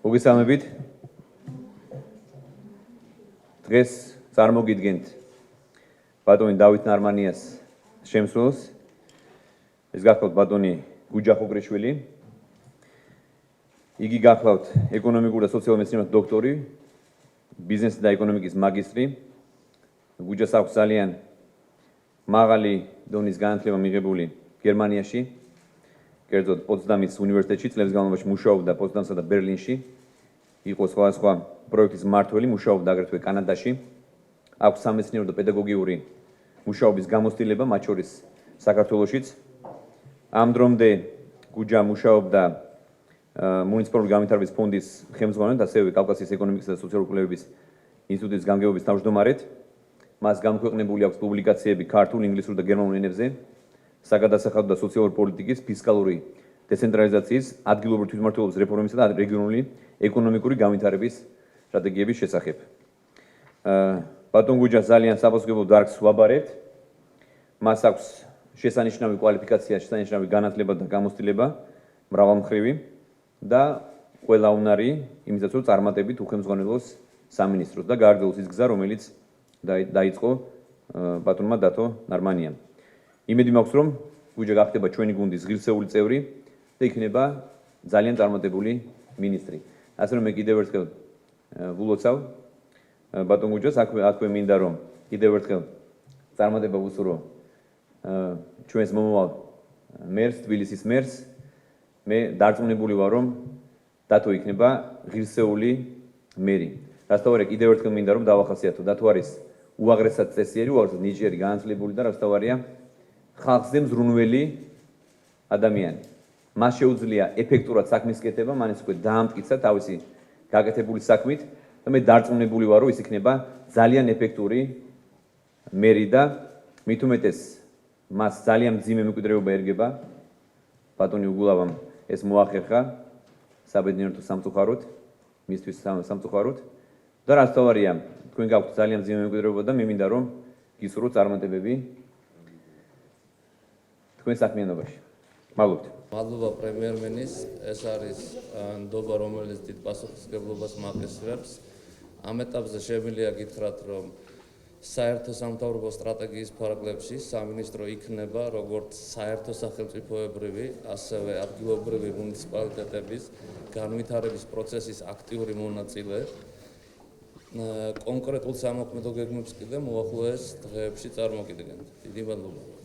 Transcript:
მოგესალმებით. დღეს წარმოგიდგენთ ბატონი დავით ნარმანიას შემსრულს. ეს გახლავთ ბატონი გუჯა ხუგრიშვილი. იგი გახლავთ ეკონომიკური და სოციალური მეცნიერებათა დოქტორი, ბიზნესის და ეკონომიკის მაგისტრი. გუჯას აქვს ძალიან მაღალი დონის განათლება მიღებული გერმანიაში, კერძოდ პოცდამის უნივერსიტეტში, წლების განმავლობაში მუშაობდა პოცდამსა და ბერლინში. იყო სხვადასხვა პროექტის მმართველი, მუშაობდა აგრეთვე კანადაში. აქვს სამეცნიერო და პედაგოგიური მუშაობის გამოცდილება, მათ შორის საქართველოშიც. ამ დრომდე გუჯა მუშაობდა მუნიციპალური განვითარების ფონდის ხელმძღვანელად, ასევე კავკასიის ეკონომიკის და სოციალური კვლევების ინსტიტუტის გამგეობის თავმჯდომარედ. მას გამოქვეყნებული აქვს პუბლიკაციები ქართულ, ინგლისურ და გერმანულ ენებზე, საგადასახადო და სოციალური პოლიტიკის, ფისკალური დეცენტრალიზაციის, ადგილობრივი თვითმმართველობის რეფორმისა და რეგიონული ეკონომიკური განვითარების სტრატეგიების შესახებ. ბატონ გუჯას ძალიან საპასუხებლო დარგს ვაბარებთ. მას აქვს შესანიშნავი კვალიფიკაცია, შესანიშნავი განათლება და გამოცდილება, მრავალმხრივი და ყველა უნარი იმისათვის, რომ წარმატებით უხელმძღვანელოს სამინისტროს და გააგრძელოს ის გზა, რომელიც დაიწყო ბატონმა დათო ნარმანიამ. იმედი მაქვს, რომ გუჯა გახდება ჩვენი გუნდის ღირსეული წევრი და იქნება ძალიან წარმატებული მინისტრი. ასე რომ მე კიდევ ერთხელ ვილოცავ ბატონ გუჯას, აქვე მინდა რომ კიდევ ერთხელ წარმატება ვუსურვო ჩვენს მომავალ მერს, თბილისის მერს. მე დარწმუნებული ვარ, რომ დათო იქნება ღირსეული მერი. რასთავარია, კიდევ ერთხელ მინდა რომ დავახასიათო, დათო არის უაღრესად წესიერი, უაღრესად ნიჭიერი, განათლებული და რასთავარია, ხალხზე მზრუნველი ადამიანი. მას შეუძლია ეფექტურად საქმის კეთება, მან ის უკვე დაამტკიცა თავისი გაკეთებული საქმით და მე დარწმუნებული ვარ, რომ ის იქნება ძალიან ეფექტური მერი და მით უმეტეს მას ძალიან მძიმე მემკვიდრეობა ერგება. ბატონი უგულავამ ეს მოახერხა საბედნიერო სამწუხაროდ, მისთვის სამწუხაროდ და რასთავარია, თქვენ გაქვთ ძალიან მძიმე მემკვიდრეობა და მე მინდა რომ გისურვოთ წარმატებები თქვენ საქმიანობაში. მადლობთ. მადლობა პრემიერ-მინისტრს, ეს არის ნდობა, რომელიც დიდ პასუხისმგებლობას მაკისრებს. ამ ეტაპზე შემიძლია გითხრათ, რომ საერთო სამთავრობო სტრატეგიის ფარგლებში სამინისტრო იქნება როგორც საერთო სახელმწიფოებრივი, ასევე ადგილობრივი მუნიციპალიტეტების განვითარების პროცესის აქტიური მონაწილე. კონკრეტულ სამოქმედო გეგმებს კიდე მოახლოეს დღეებში წარმოგიდგენთ. დიდი მადლობა.